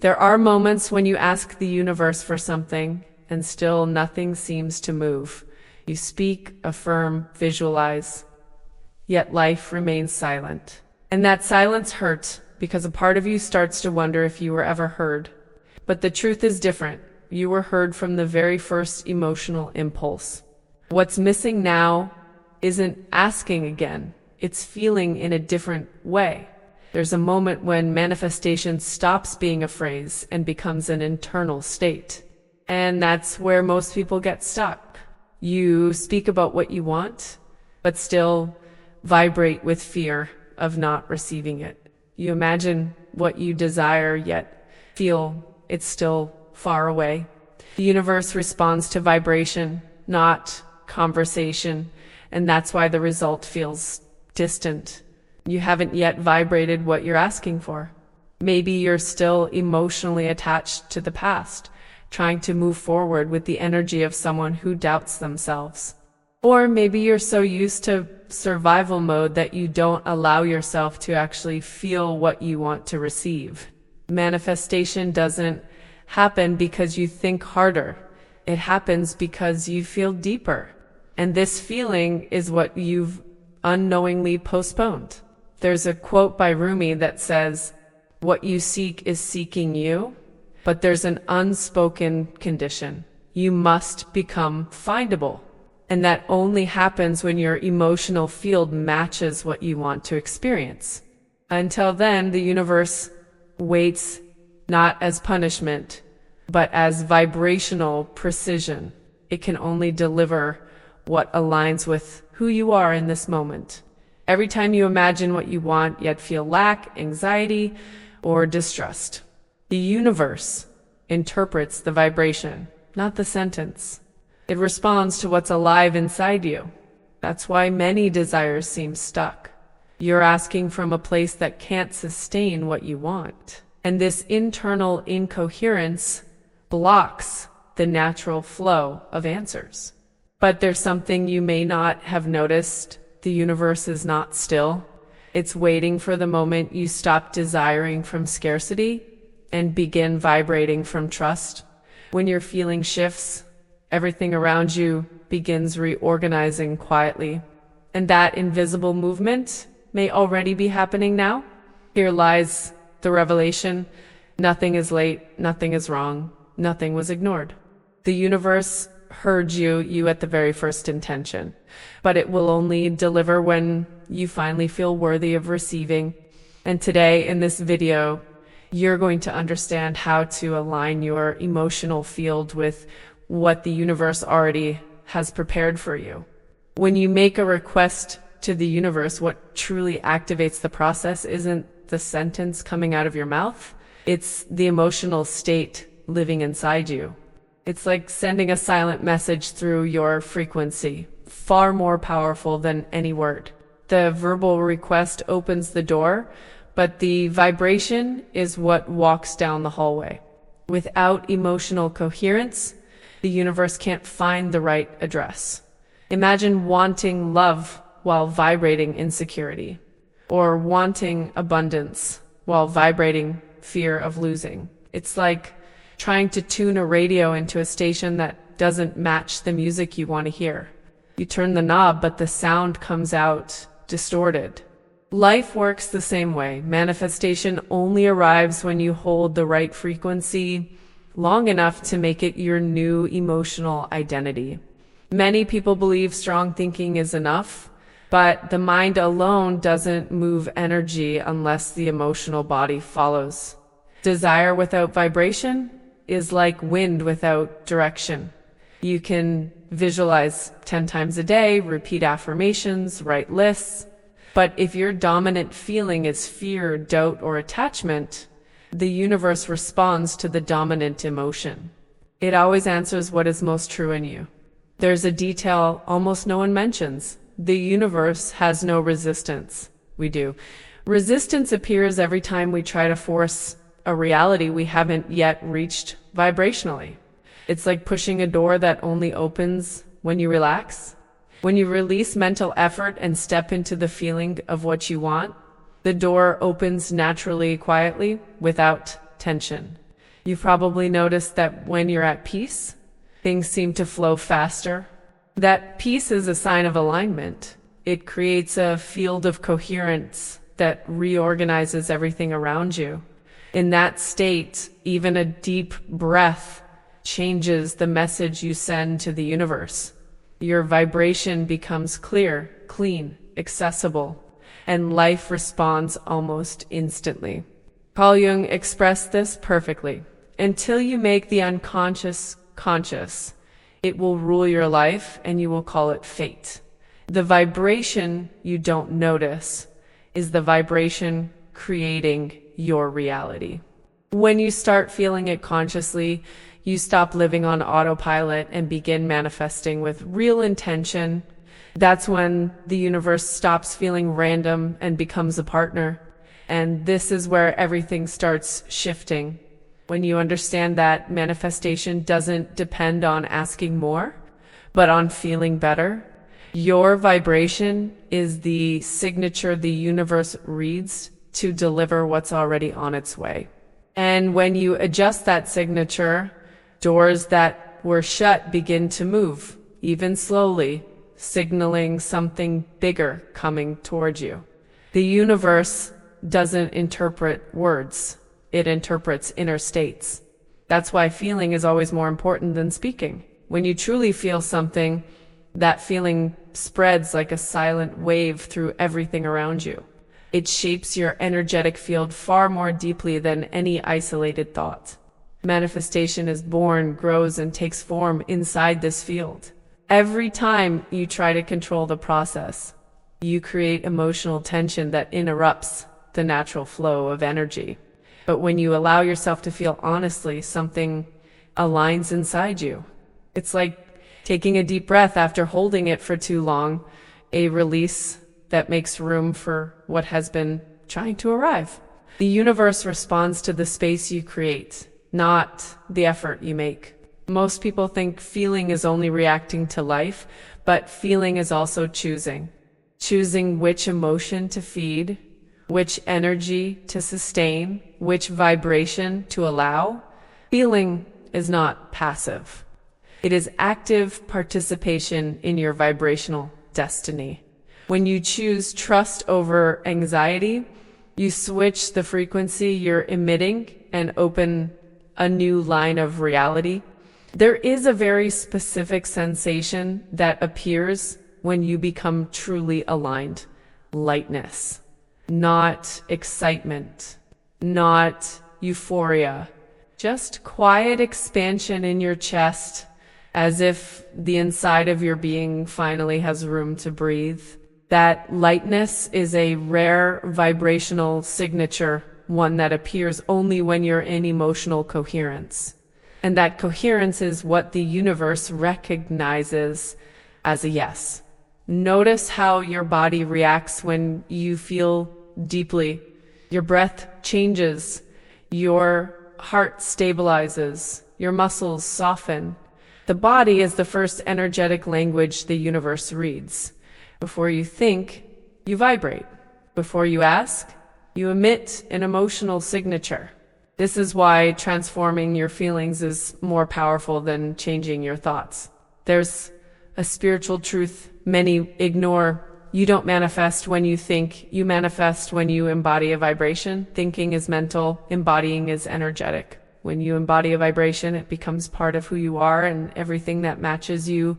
There are moments when you ask the universe for something and still nothing seems to move. You speak, affirm, visualize, yet life remains silent. And that silence hurts because a part of you starts to wonder if you were ever heard. But the truth is different. You were heard from the very first emotional impulse. What's missing now isn't asking again. It's feeling in a different way. There's a moment when manifestation stops being a phrase and becomes an internal state. And that's where most people get stuck. You speak about what you want, but still vibrate with fear of not receiving it. You imagine what you desire, yet feel it's still far away. The universe responds to vibration, not conversation, and that's why the result feels distant. You haven't yet vibrated what you're asking for. Maybe you're still emotionally attached to the past, trying to move forward with the energy of someone who doubts themselves. Or maybe you're so used to survival mode that you don't allow yourself to actually feel what you want to receive. Manifestation doesn't happen because you think harder. It happens because you feel deeper. And this feeling is what you've unknowingly postponed. There's a quote by Rumi that says, "What you seek is seeking you," but there's an unspoken condition. You must become findable. And that only happens when your emotional field matches what you want to experience. Until then, the universe waits not as punishment, but as vibrational precision. It can only deliver what aligns with who you are in this moment. Every time you imagine what you want, yet feel lack, anxiety, or distrust, the universe interprets the vibration, not the sentence. It responds to what's alive inside you. That's why many desires seem stuck. You're asking from a place that can't sustain what you want. And this internal incoherence blocks the natural flow of answers. But there's something you may not have noticed. The universe is not still. It's waiting for the moment you stop desiring from scarcity and begin vibrating from trust. When your feeling shifts, everything around you begins reorganizing quietly. And that invisible movement may already be happening now. Here lies the revelation. Nothing is late, nothing is wrong, nothing was ignored. The universe heard you at the very first intention, but it will only deliver when you finally feel worthy of receiving. And today in this video, you're going to understand how to align your emotional field with what the universe already has prepared for you. When you make a request to the universe, what truly activates the process isn't the sentence coming out of your mouth. It's the emotional state living inside you. It's like sending a silent message through your frequency, far more powerful than any word. The verbal request opens the door, but the vibration is what walks down the hallway. Without emotional coherence, the universe can't find the right address. Imagine wanting love while vibrating insecurity, or wanting abundance while vibrating fear of losing. It's like trying to tune a radio into a station that doesn't match the music you want to hear. You turn the knob, but the sound comes out distorted. Life works the same way. Manifestation only arrives when you hold the right frequency long enough to make it your new emotional identity. Many people believe strong thinking is enough, but the mind alone doesn't move energy unless the emotional body follows. Desire without vibration is like wind without direction. You can visualize 10 times a day, repeat affirmations, write lists, but if your dominant feeling is fear, doubt, or attachment, the universe responds to the dominant emotion. It always answers what is most true in you. There's a detail almost no one mentions. The universe has no resistance. We do. Resistance appears every time we try to force a reality we haven't yet reached vibrationally. It's like pushing a door that only opens when you relax. When you release mental effort and step into the feeling of what you want, the door opens naturally, quietly, without tension. You've probably noticed that when you're at peace, things seem to flow faster. That peace is a sign of alignment. It creates a field of coherence that reorganizes everything around you. In that state, even a deep breath changes the message you send to the universe. Your vibration becomes clear, clean, accessible, and life responds almost instantly. Carl Jung expressed this perfectly. Until you make the unconscious conscious, it will rule your life and you will call it fate. The vibration you don't notice is the vibration creating your reality. When you start feeling it consciously, you stop living on autopilot and begin manifesting with real intention. That's when the universe stops feeling random and becomes a partner. And this is where everything starts shifting. When you understand that manifestation doesn't depend on asking more, but on feeling better, your vibration is the signature the universe reads to deliver what's already on its way. And when you adjust that signature, doors that were shut begin to move, even slowly, signaling something bigger coming towards you. The universe doesn't interpret words. It interprets inner states. That's why feeling is always more important than speaking. When you truly feel something, that feeling spreads like a silent wave through everything around you. It shapes your energetic field far more deeply than any isolated thought. Manifestation is born, grows, and takes form inside this field. Every time you try to control the process, you create emotional tension that interrupts the natural flow of energy. But when you allow yourself to feel honestly, something aligns inside you. It's like taking a deep breath after holding it for too long, a release that makes room for what has been trying to arrive. The universe responds to the space you create, not the effort you make. Most people think feeling is only reacting to life, but feeling is also choosing. Choosing which emotion to feed, which energy to sustain, which vibration to allow. Feeling is not passive. It is active participation in your vibrational destiny. When you choose trust over anxiety, you switch the frequency you're emitting and open a new line of reality. There is a very specific sensation that appears when you become truly aligned. Lightness, not excitement, not euphoria, just quiet expansion in your chest, as if the inside of your being finally has room to breathe. That lightness is a rare vibrational signature, one that appears only when you're in emotional coherence. And that coherence is what the universe recognizes as a yes. Notice how your body reacts when you feel deeply. Your breath changes, your heart stabilizes, your muscles soften. The body is the first energetic language the universe reads. Before you think, you vibrate. Before you ask, you emit an emotional signature. This is why transforming your feelings is more powerful than changing your thoughts. There's a spiritual truth many ignore. You don't manifest when you think, you manifest when you embody a vibration. Thinking is mental, embodying is energetic. When you embody a vibration, it becomes part of who you are, and everything that matches you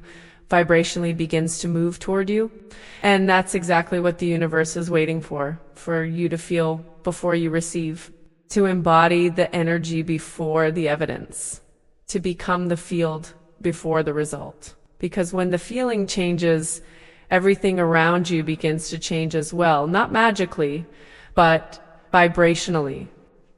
vibrationally begins to move toward you. And that's exactly what the universe is waiting for you to feel before you receive, to embody the energy before the evidence, to become the field before the result. Because when the feeling changes, everything around you begins to change as well, not magically, but vibrationally.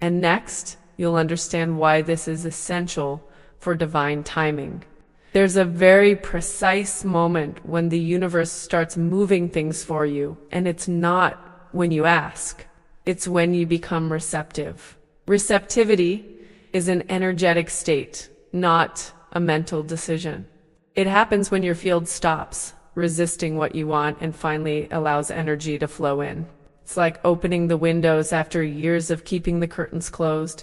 And next, you'll understand why this is essential for divine timing. There's a very precise moment when the universe starts moving things for you, and it's not when you ask. It's when you become receptive. Receptivity is an energetic state, not a mental decision. It happens when your field stops resisting what you want and finally allows energy to flow in. It's like opening the windows after years of keeping the curtains closed.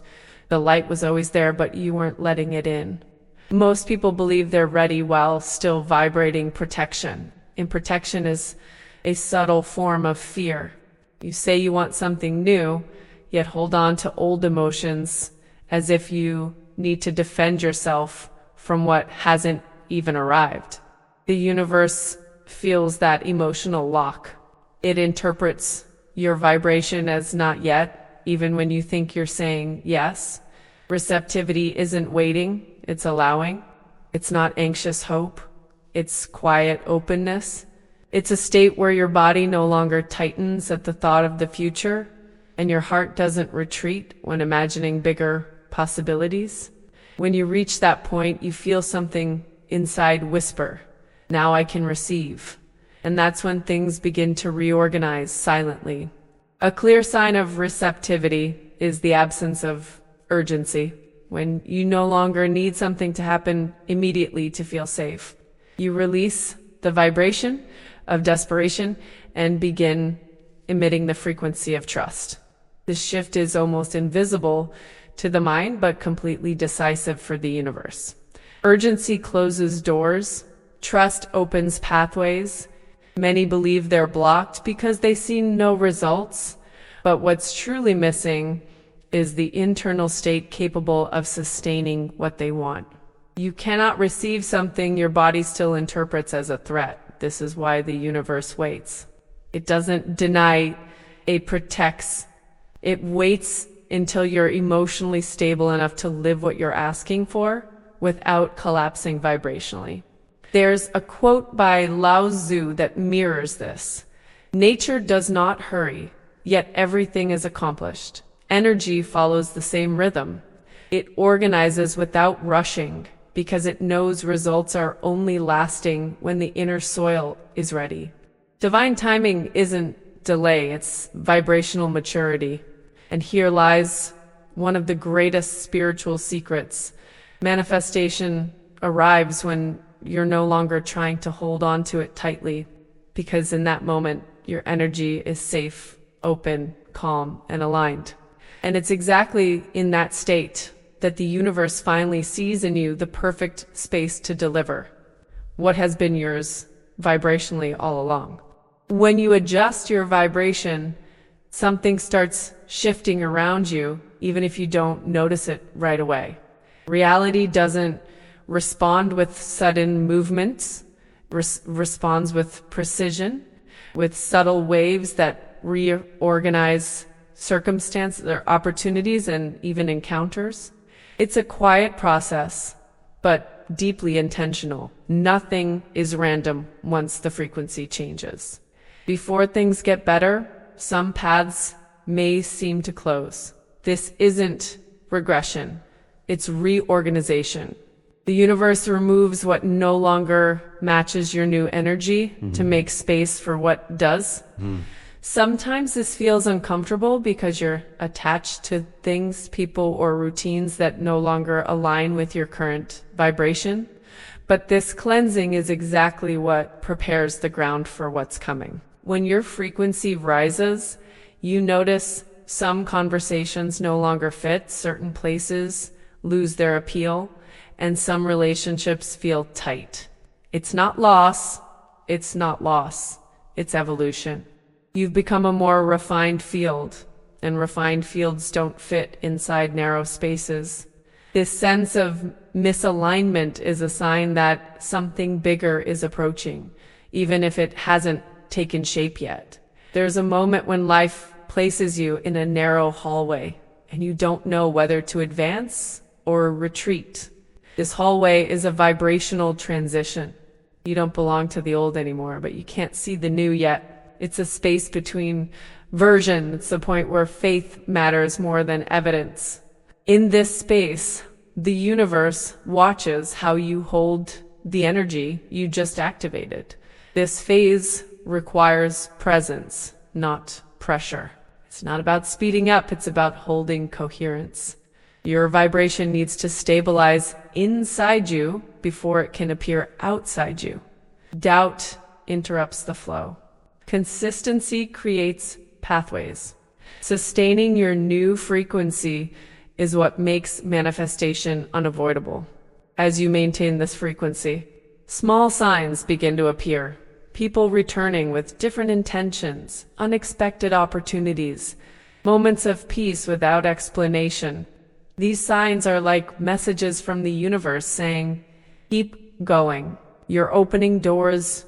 The light was always there, but you weren't letting it in. Most people believe they're ready while still vibrating protection. And protection is a subtle form of fear. You say you want something new, yet hold on to old emotions as if you need to defend yourself from what hasn't even arrived. The universe feels that emotional lock. It interprets your vibration as not yet, even when you think you're saying yes. Receptivity isn't waiting, it's allowing. It's not anxious hope, it's quiet openness. It's a state where your body no longer tightens at the thought of the future, and your heart doesn't retreat when imagining bigger possibilities. When you reach that point, you feel something inside whisper, "Now I can receive." And that's when things begin to reorganize silently. A clear sign of receptivity is the absence of urgency, when you no longer need something to happen immediately to feel safe. You release the vibration of desperation and begin emitting the frequency of trust. This shift is almost invisible to the mind, but completely decisive for the universe. Urgency closes doors, trust opens pathways. Many believe they're blocked because they see no results, but what's truly missing is the internal state capable of sustaining what they want. You cannot receive something your body still interprets as a threat. This is why the universe waits. It doesn't deny, it protects. It waits until you're emotionally stable enough to live what you're asking for without collapsing vibrationally. There's a quote by Lao Tzu that mirrors this. Nature does not hurry, yet everything is accomplished. Energy follows the same rhythm. It organizes without rushing because it knows results are only lasting when the inner soil is ready. Divine timing isn't delay, it's vibrational maturity. And here lies one of the greatest spiritual secrets. Manifestation arrives when you're no longer trying to hold on to it tightly, because in that moment, your energy is safe, open, calm, and aligned. And it's exactly in that state that the universe finally sees in you the perfect space to deliver what has been yours vibrationally all along. When you adjust your vibration, something starts shifting around you, even if you don't notice it right away. Reality doesn't respond with sudden movements, responds with precision, with subtle waves that reorganize circumstances or opportunities and even encounters. It's a quiet process, but deeply intentional. Nothing is random once the frequency changes. Before things get better, some paths may seem to close. This isn't regression, it's reorganization. The universe removes what no longer matches your new energy to make space for what does. Sometimes this feels uncomfortable because you're attached to things, people, or routines that no longer align with your current vibration. But this cleansing is exactly what prepares the ground for what's coming. When your frequency rises, you notice some conversations no longer fit, certain places lose their appeal, and some relationships feel tight. It's not loss, it's evolution. You've become a more refined field, and refined fields don't fit inside narrow spaces. This sense of misalignment is a sign that something bigger is approaching, even if it hasn't taken shape yet. There's a moment when life places you in a narrow hallway, and you don't know whether to advance or retreat. This hallway is a vibrational transition. You don't belong to the old anymore, but you can't see the new yet. It's a space between version. It's the point where faith matters more than evidence. In this space, the universe watches how you hold the energy you just activated. This phase requires presence, not pressure. It's not about speeding up, it's about holding coherence. Your vibration needs to stabilize inside you before it can appear outside you. Doubt interrupts the flow. Consistency creates pathways. Sustaining your new frequency is what makes manifestation unavoidable. As you maintain this frequency, small signs begin to appear. People returning with different intentions, unexpected opportunities, moments of peace without explanation. These signs are like messages from the universe saying, keep going. You're opening doors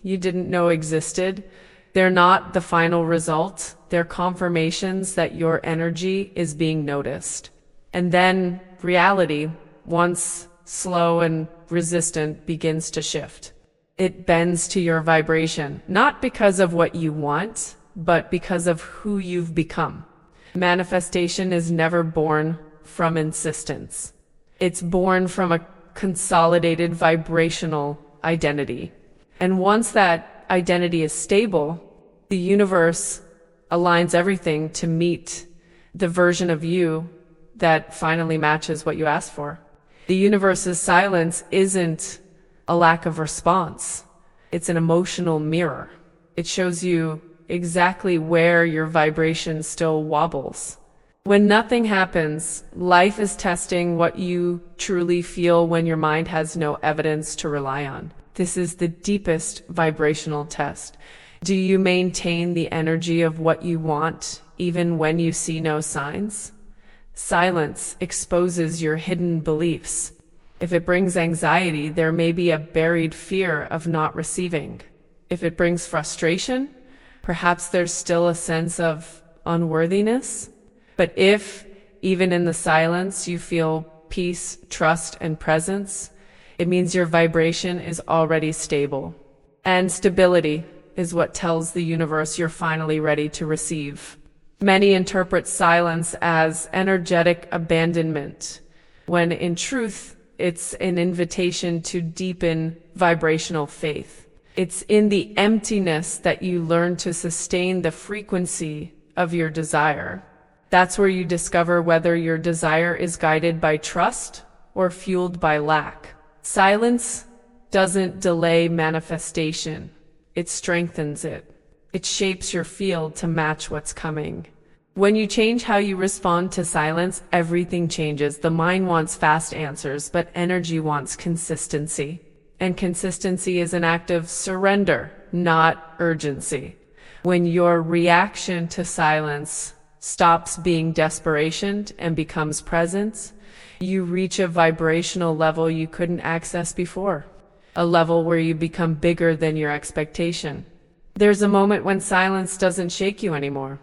you didn't know existed. They're not the final result. They're confirmations that your energy is being noticed. And then reality, once slow and resistant, begins to shift. It bends to your vibration, not because of what you want, but because of who you've become. Manifestation is never born from insistence. It's born from a consolidated vibrational identity. And once that identity is stable, the universe aligns everything to meet the version of you that finally matches what you asked for. The universe's silence isn't a lack of response. It's an emotional mirror. It shows you exactly where your vibration still wobbles. When nothing happens, life is testing what you truly feel when your mind has no evidence to rely on. This is the deepest vibrational test. Do you maintain the energy of what you want even when you see no signs? Silence exposes your hidden beliefs. If it brings anxiety, there may be a buried fear of not receiving. If it brings frustration, perhaps there's still a sense of unworthiness. But if, even in the silence, you feel peace, trust, and presence, it means your vibration is already stable. And stability is what tells the universe you're finally ready to receive. Many interpret silence as energetic abandonment, when in truth, it's an invitation to deepen vibrational faith. It's in the emptiness that you learn to sustain the frequency of your desire. That's where you discover whether your desire is guided by trust or fueled by lack. Silence doesn't delay manifestation. It strengthens it. It shapes your field to match what's coming. When you change how you respond to silence, everything changes. The mind wants fast answers, but energy wants consistency. And consistency is an act of surrender, not urgency. When your reaction to silence stops being desperation and becomes presence, you reach a vibrational level you couldn't access before. A level where you become bigger than your expectation. There's a moment when silence doesn't shake you anymore.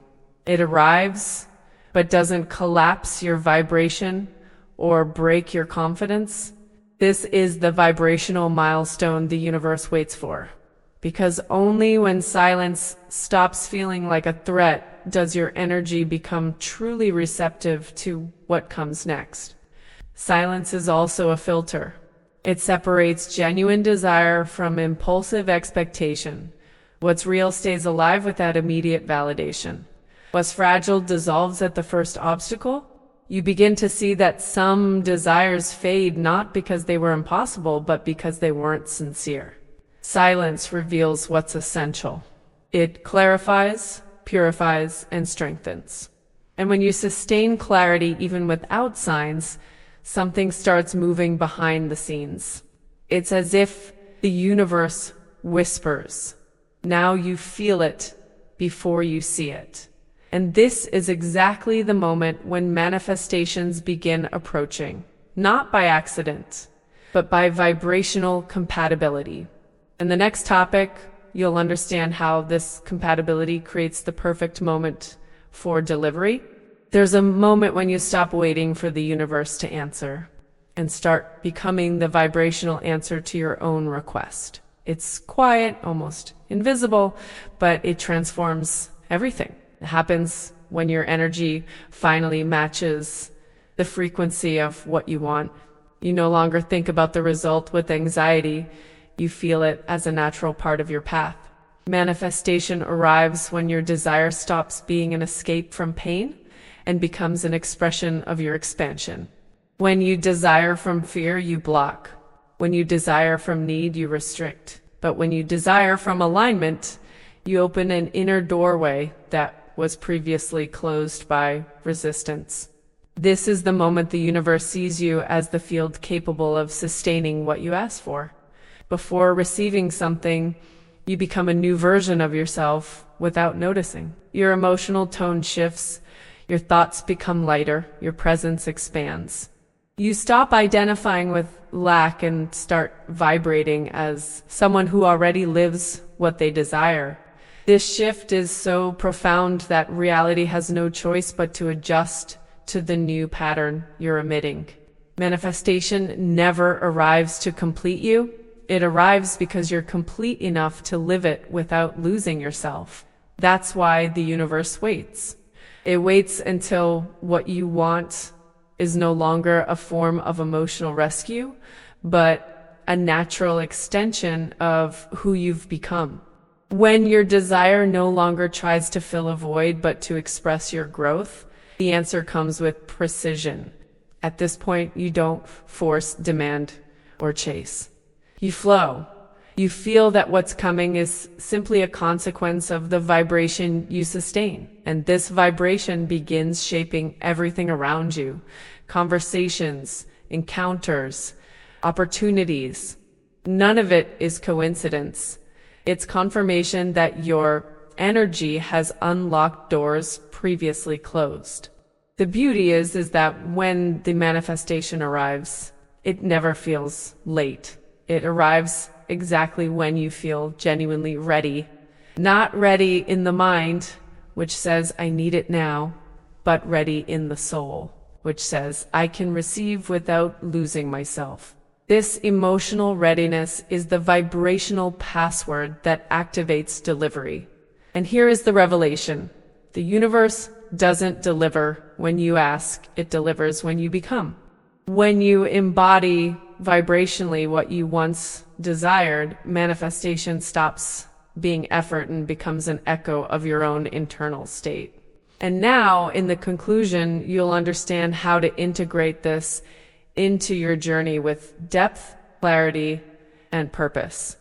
It arrives, but doesn't collapse your vibration or break your confidence. This is the vibrational milestone the universe waits for. Because only when silence stops feeling like a threat does your energy become truly receptive to what comes next. Silence is also a filter. It separates genuine desire from impulsive expectation. What's real stays alive without immediate validation. What's fragile dissolves at the first obstacle. You begin to see that some desires fade not because they were impossible, but because they weren't sincere. Silence reveals what's essential. It clarifies, purifies, and strengthens. And when you sustain clarity even without signs, something starts moving behind the scenes. It's as if the universe whispers. Now you feel it before you see it. And this is exactly the moment when manifestations begin approaching, not by accident, but by vibrational compatibility. In the next topic, you'll understand how this compatibility creates the perfect moment for delivery. There's a moment when you stop waiting for the universe to answer and start becoming the vibrational answer to your own request. It's quiet, almost invisible, but it transforms everything. It happens when your energy finally matches the frequency of what you want. You no longer think about the result with anxiety. You feel it as a natural part of your path. Manifestation arrives when your desire stops being an escape from pain and becomes an expression of your expansion. When you desire from fear, you block. When you desire from need, you restrict. But when you desire from alignment, you open an inner doorway that was previously closed by resistance. This is the moment the universe sees you as the field capable of sustaining what you ask for. Before receiving something, you become a new version of yourself without noticing. Your emotional tone shifts, your thoughts become lighter, your presence expands. You stop identifying with lack and start vibrating as someone who already lives what they desire. This shift is so profound that reality has no choice but to adjust to the new pattern you're emitting. Manifestation never arrives to complete you. It arrives because you're complete enough to live it without losing yourself. That's why the universe waits. It waits until what you want is no longer a form of emotional rescue, but a natural extension of who you've become. When your desire no longer tries to fill a void, but to express your growth, the answer comes with precision. At this point, you don't force, demand, or chase. You flow. You feel that what's coming is simply a consequence of the vibration you sustain. And this vibration begins shaping everything around you. Conversations, encounters, opportunities. None of it is coincidence. It's confirmation that your energy has unlocked doors previously closed. The beauty is that when the manifestation arrives, it never feels late. It arrives exactly when you feel genuinely ready. Not ready in the mind, which says, I need it now, but ready in the soul, which says, I can receive without losing myself. This emotional readiness is the vibrational password that activates delivery. And here is the revelation. The universe doesn't deliver when you ask, it delivers when you become. When you embody vibrationally what you once desired, manifestation stops being effort and becomes an echo of your own internal state. And now, in the conclusion, you'll understand how to integrate this into your journey with depth, clarity, and purpose.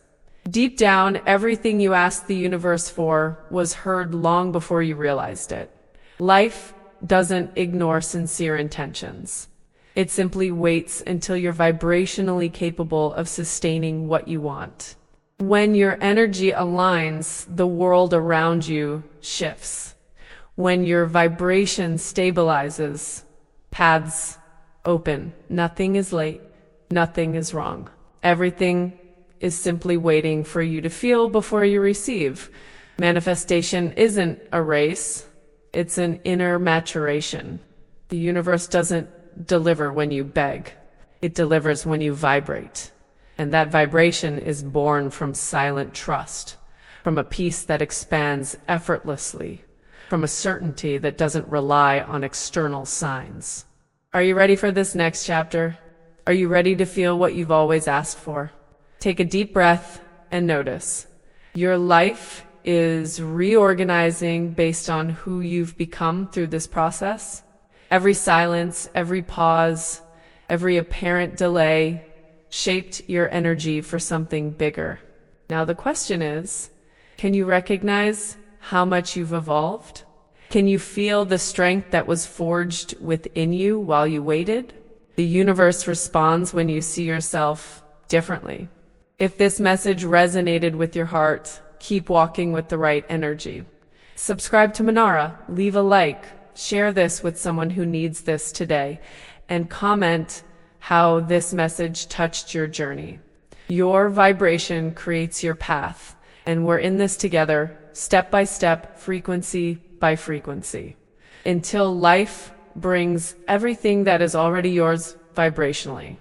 Deep down, everything you asked the universe for was heard long before you realized it. Life doesn't ignore sincere intentions. It simply waits until you're vibrationally capable of sustaining what you want. When your energy aligns, the world around you shifts. When your vibration stabilizes, paths open. Nothing is late. Nothing is wrong. Everything is simply waiting for you to feel before you receive. Manifestation isn't a race. It's an inner maturation. The universe doesn't deliver when you beg. It delivers when you vibrate. And that vibration is born from silent trust, from a peace that expands effortlessly, from a certainty that doesn't rely on external signs. Are you ready for this next chapter? Are you ready to feel what you've always asked for? Take a deep breath and notice. Your life is reorganizing based on who you've become through this process. Every silence, every pause, every apparent delay shaped your energy for something bigger. Now the question is, can you recognize how much you've evolved? Can you feel the strength that was forged within you while you waited? The universe responds when you see yourself differently. If this message resonated with your heart, keep walking with the right energy. Subscribe to Manara, leave a like, share this with someone who needs this today, and comment how this message touched your journey. Your vibration creates your path, and we're in this together, step by step, frequency by frequency, until life brings everything that is already yours vibrationally.